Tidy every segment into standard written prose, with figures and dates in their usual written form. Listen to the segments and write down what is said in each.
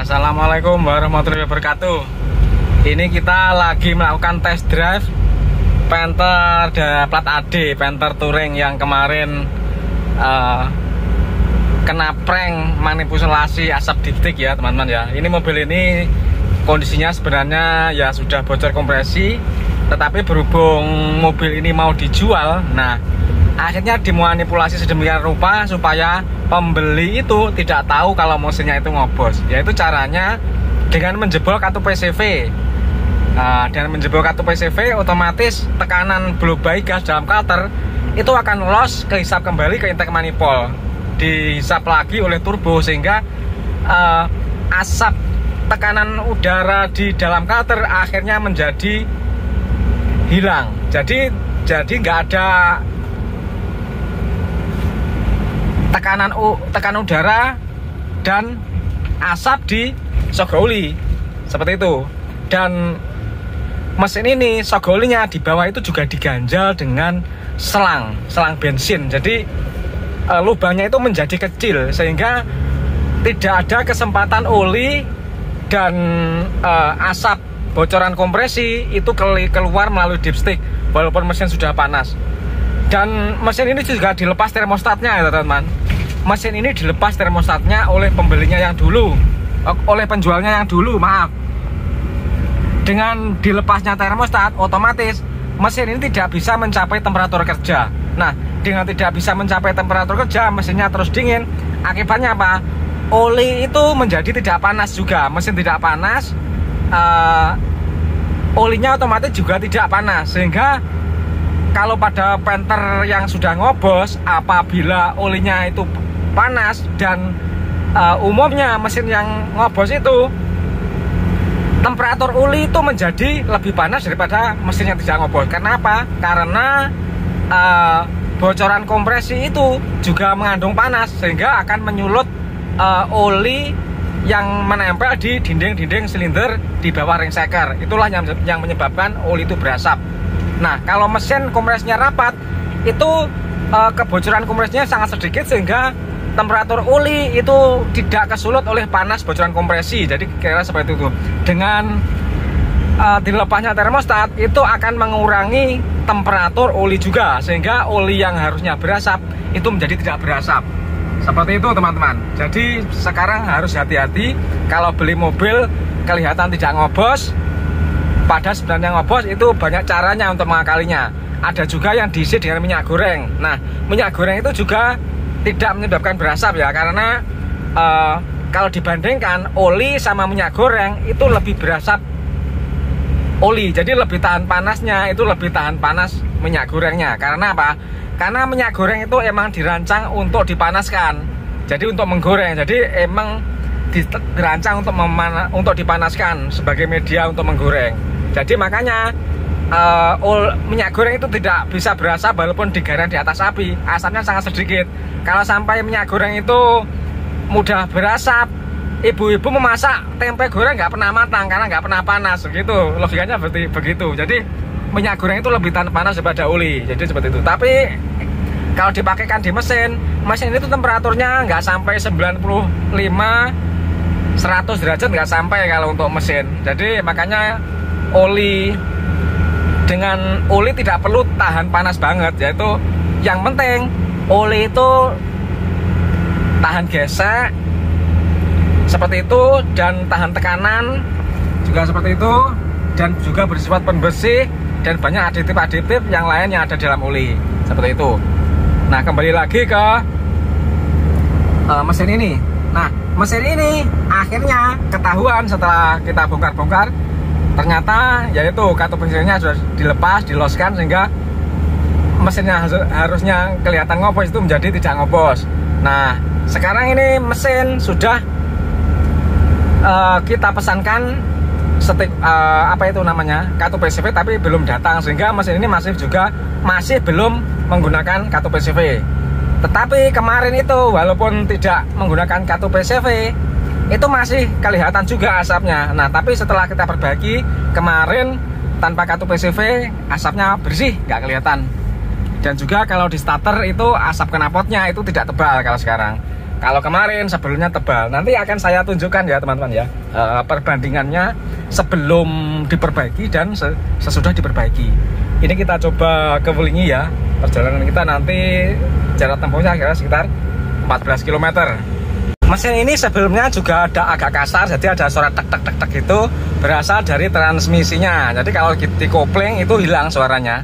Assalamualaikum warahmatullahi wabarakatuh. Ini kita lagi melakukan test drive Panther plat AD, Panther Touring yang kemarin kena prank manipulasi asap diptik ya teman-teman ya. Ini mobil ini kondisinya sebenarnya ya sudah bocor kompresi, tetapi berhubung mobil ini mau dijual, nah akhirnya dimanipulasi sedemikian rupa supaya pembeli itu tidak tahu kalau mesinnya itu ngobos. Yaitu caranya dengan menjebol kartu PCV. Nah, dengan menjebol kartu PCV, otomatis tekanan blow-by gas dalam cutter itu akan loss, kehisap kembali ke intake manifold, dihisap lagi oleh turbo sehingga asap tekanan udara di dalam cutter akhirnya menjadi hilang. Jadi nggak ada tekanan udara dan asap di sogoli seperti itu. Dan mesin ini sogolinya di bawah itu juga diganjal dengan selang bensin. Jadi lubangnya itu menjadi kecil sehingga tidak ada kesempatan oli dan asap bocoran kompresi itu keluar melalui dipstick walaupun mesin sudah panas. Dan mesin ini juga dilepas termostatnya ya teman-teman. Mesin ini dilepas termostatnya oleh pembelinya yang dulu, oleh penjualnya yang dulu, maaf. Dengan dilepasnya termostat, otomatis mesin ini tidak bisa mencapai temperatur kerja. Nah, dengan tidak bisa mencapai temperatur kerja, mesinnya terus dingin. Akibatnya apa? Oli itu menjadi tidak panas juga. Mesin tidak panas, olinya otomatis juga tidak panas. Sehingga kalau pada Panther yang sudah ngobos, apabila olinya itu panas dan umumnya mesin yang ngobos itu temperatur oli itu menjadi lebih panas daripada mesin yang tidak ngobos. Karena apa? Karena bocoran kompresi itu juga mengandung panas sehingga akan menyulut oli yang menempel di dinding-dinding silinder di bawah ring shaker. Itulah yang menyebabkan oli itu berasap. Nah, kalau mesin kompresinya rapat, itu kebocoran kompresinya sangat sedikit sehingga temperatur oli itu tidak kesulut oleh panas bocoran kompresi. Jadi kira seperti itu. Dengan dilepasnya termostat itu akan mengurangi temperatur oli juga sehingga oli yang harusnya berasap itu menjadi tidak berasap. Seperti itu teman-teman. Jadi sekarang harus hati-hati kalau beli mobil kelihatan tidak ngobos, padahal sebenarnya ngobos. Itu banyak caranya untuk mengakalinya. Ada juga yang diisi dengan minyak goreng. Nah, minyak goreng itu juga tidak menyebabkan berasap ya, karena kalau dibandingkan oli sama minyak goreng itu lebih berasap oli. Jadi lebih tahan panasnya, itu lebih tahan panas minyak gorengnya. Karena apa? Karena minyak goreng itu emang dirancang untuk dipanaskan. Jadi untuk menggoreng. Jadi emang dirancang untuk dipanaskan sebagai media untuk menggoreng. Jadi makanya minyak goreng itu tidak bisa berasap walaupun digoreng di atas api. Asapnya sangat sedikit. Kalau sampai minyak goreng itu mudah berasap, ibu-ibu memasak tempe goreng nggak pernah matang karena nggak pernah panas. Begitu logikanya begitu. Jadi minyak goreng itu lebih tahan panas daripada oli. Jadi seperti itu. Tapi kalau dipakaikan di mesin itu temperaturnya nggak sampai 95 100 derajat, nggak sampai kalau untuk mesin. Jadi makanya dengan oli tidak perlu tahan panas banget, yaitu yang penting oli itu tahan gesek seperti itu dan tahan tekanan juga seperti itu, dan juga bersifat pembersih dan banyak aditif-aditif yang lain yang ada dalam oli seperti itu. Nah, kembali lagi ke mesin ini. Nah, mesin ini akhirnya ketahuan setelah kita bongkar-bongkar, ternyata yaitu kartu PCV-nya sudah dilepas, diloskan sehingga mesinnya harusnya kelihatan ngobos itu menjadi tidak ngobos. Nah, sekarang ini mesin sudah kita pesankan kartu PCV tapi belum datang, sehingga mesin ini masih belum menggunakan kartu PCV. Tetapi kemarin itu walaupun tidak menggunakan kartu PCV itu masih kelihatan juga asapnya. Nah, tapi setelah kita perbaiki kemarin tanpa kartu PCV, asapnya bersih, nggak kelihatan. Dan juga kalau di starter itu asap knalpotnya itu tidak tebal kalau sekarang. Kalau kemarin sebelumnya tebal. Nanti akan saya tunjukkan ya teman-teman ya, perbandingannya sebelum diperbaiki dan sesudah diperbaiki. Ini kita coba ke Wulingi ya. Perjalanan kita nanti jarak tempuhnya kira sekitar 14 km. Mesin ini sebelumnya juga ada agak kasar, jadi ada suara tek tek tek tek itu berasal dari transmisinya. Jadi kalau di kopling itu hilang suaranya.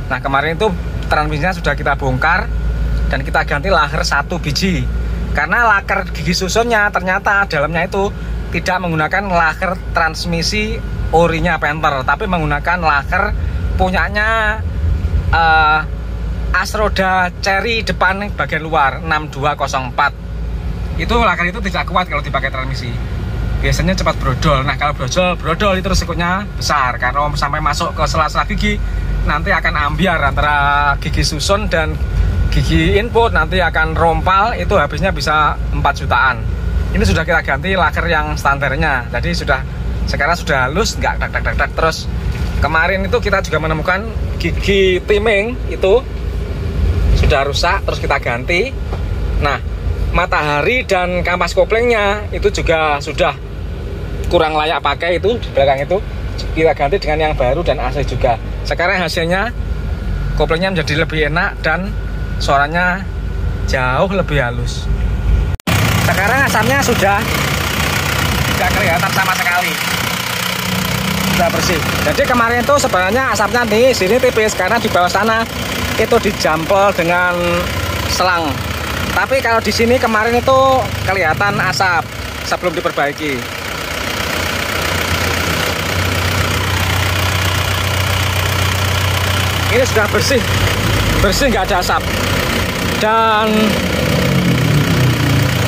Nah kemarin itu transmisinya sudah kita bongkar dan kita ganti laker 1 biji. Karena laker gigi susunnya ternyata dalamnya itu tidak menggunakan laker transmisi orinya Panther, tapi menggunakan laker punyanya Asroda Cherry depan bagian luar 6204. Itu laker itu tidak kuat kalau dipakai transmisi. Biasanya cepat brodol. Nah kalau brodol itu resikonya besar karena sampai masuk ke sela-sela gigi nanti akan ambiar antara gigi susun dan gigi input, nanti akan rompal, itu habisnya bisa 4 jutaan. Ini sudah kita ganti laker yang standarnya, jadi sekarang sudah halus, nggak tak tak tak tak. Terus kemarin itu kita juga menemukan gigi timing itu sudah rusak, terus kita ganti. Nah matahari dan kampas koplingnya itu juga sudah kurang layak pakai, itu di belakang itu kita ganti dengan yang baru dan AC juga. Sekarang hasilnya koplingnya menjadi lebih enak dan suaranya jauh lebih halus. Sekarang asapnya sudah tidak kelihatan sama sekali, sudah bersih. Jadi kemarin itu sebenarnya asapnya di sini tipis karena di bawah sana itu dijampel dengan selang. Tapi kalau di sini kemarin itu kelihatan asap sebelum diperbaiki. Ini sudah bersih, nggak ada asap. Dan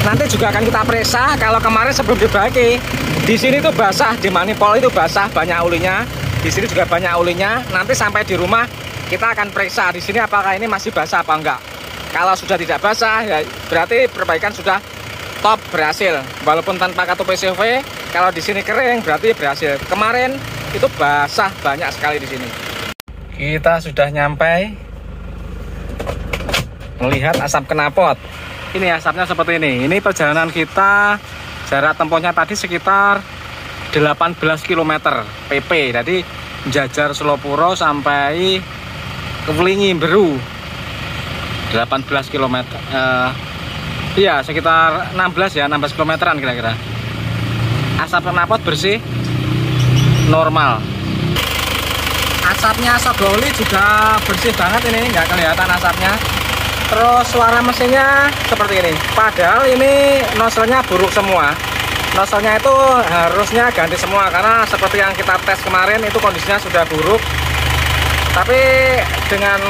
nanti juga akan kita periksa. Kalau kemarin sebelum diperbaiki, di sini tuh basah, di manifold itu basah, banyak ulinya. Di sini juga banyak ulinya. Nanti sampai di rumah kita akan periksa di sini apakah ini masih basah apa enggak. Kalau sudah tidak basah, ya berarti perbaikan sudah top, berhasil. Walaupun tanpa kartu PCV, kalau di sini kering berarti berhasil. Kemarin itu basah banyak sekali di sini. Kita sudah nyampe, melihat asap knalpot. Ini asapnya seperti ini. Ini perjalanan kita, jarak tempuhnya tadi sekitar 18 km PP. Jadi menjajar Selopuro sampai ke Wulingi Beru 18 km. Iya sekitar 16 km-an kira-kira. Asap knalpot bersih, normal. Asapnya Sogoli juga bersih banget, ini nggak kelihatan asapnya. Terus suara mesinnya seperti ini. Padahal ini nozzle-nya buruk semua. Nozzle-nya itu harusnya ganti semua karena seperti yang kita tes kemarin itu kondisinya sudah buruk. Tapi dengan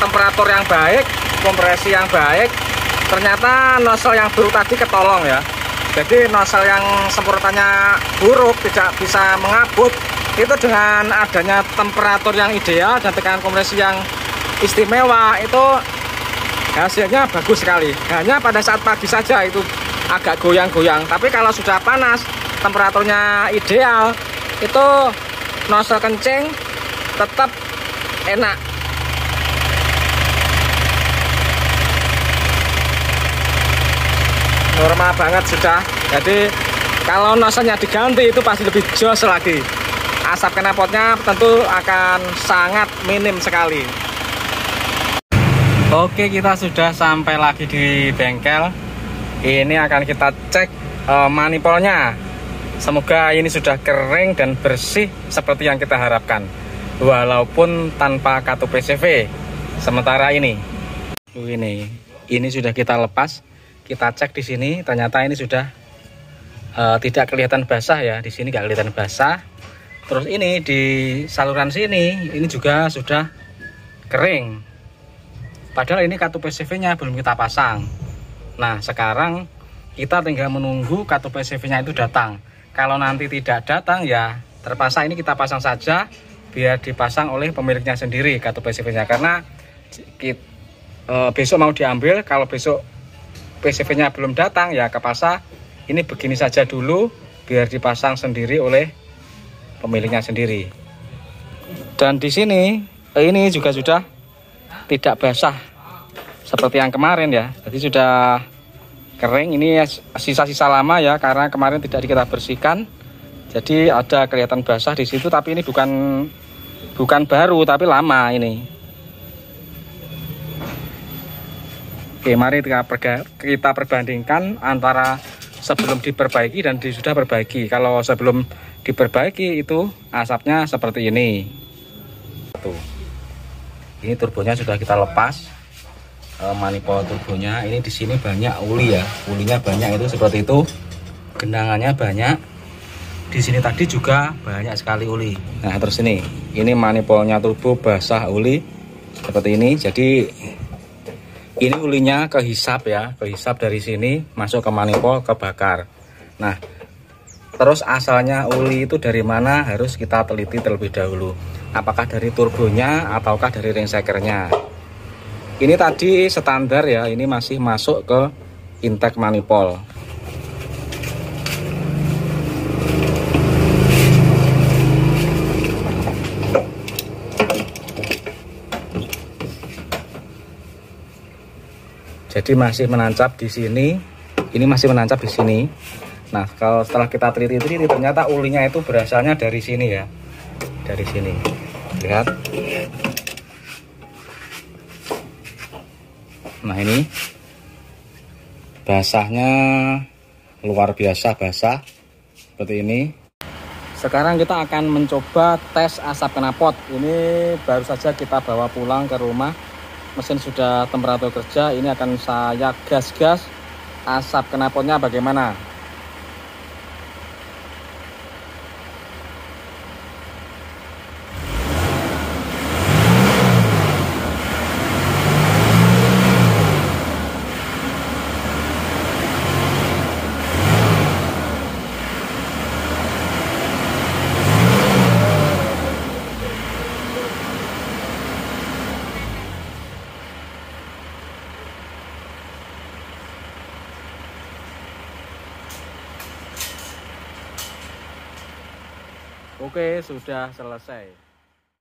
temperatur yang baik, kompresi yang baik, ternyata nozzle yang buruk tadi ketolong ya. Jadi nozzle yang semprotannya buruk tidak bisa mengabut, itu dengan adanya temperatur yang ideal dan tekanan kompresi yang istimewa, itu hasilnya bagus sekali. Hanya pada saat pagi saja itu agak goyang-goyang, tapi kalau sudah panas, temperaturnya ideal, itu nozzle kencing tetap enak. Normal banget sudah. Jadi kalau nozzle-nya diganti itu pasti lebih jos lagi. Asap knalpotnya tentu akan sangat minim sekali. Oke, kita sudah sampai lagi di bengkel. Ini akan kita cek manifoldnya. Semoga ini sudah kering dan bersih seperti yang kita harapkan, walaupun tanpa kartu PCV. Sementara ini sudah kita lepas. Kita cek di sini, ternyata ini sudah tidak kelihatan basah ya. Di sini nggak kelihatan basah. Terus ini di saluran sini, ini juga sudah kering. Padahal ini kartu PCV-nya belum kita pasang. Nah, sekarang kita tinggal menunggu kartu PCV-nya itu datang. Kalau nanti tidak datang ya terpaksa ini kita pasang saja, biar dipasang oleh pemiliknya sendiri kartu PCV-nya. Karena besok mau diambil, kalau besok PCV-nya belum datang ya kepaksa ini begini saja dulu, biar dipasang sendiri oleh pemiliknya sendiri. Dan di sini ini juga sudah tidak basah seperti yang kemarin ya. Jadi sudah kering. Ini sisa-sisa lama ya, karena kemarin tidak kita bersihkan. Jadi ada kelihatan basah di situ, tapi ini bukan baru tapi lama ini. Oke, mari kita perbandingkan antara sebelum diperbaiki dan sudah perbaiki. Kalau sebelum diperbaiki itu asapnya seperti ini. Tuh. Ini turbonya sudah kita lepas. Manifold turbonya ini di sini banyak uli ya. Ulinya banyak itu seperti itu. Genangannya banyak. Di sini tadi juga banyak sekali uli. Nah, terus ini manifoldnya turbo basah uli seperti ini. Jadi ini ulinya kehisap ya, kehisap dari sini masuk ke manifold, kebakar. Nah, terus asalnya uli itu dari mana harus kita teliti terlebih dahulu. Apakah dari turbonya ataukah dari ringsekernya. Ini tadi standar ya, ini masih masuk ke intake manifold. Jadi masih menancap di sini, ini masih menancap di sini. Nah, kalau setelah kita teliti ternyata ulinya itu berasalnya dari sini ya, dari sini. Lihat. Nah, ini basahnya luar biasa basah seperti ini. Sekarang kita akan mencoba tes asap knalpot. Ini baru saja kita bawa pulang ke rumah. Mesin sudah temperatur kerja. Ini akan saya gas-gas asap knalpotnya bagaimana. Oke, sudah selesai.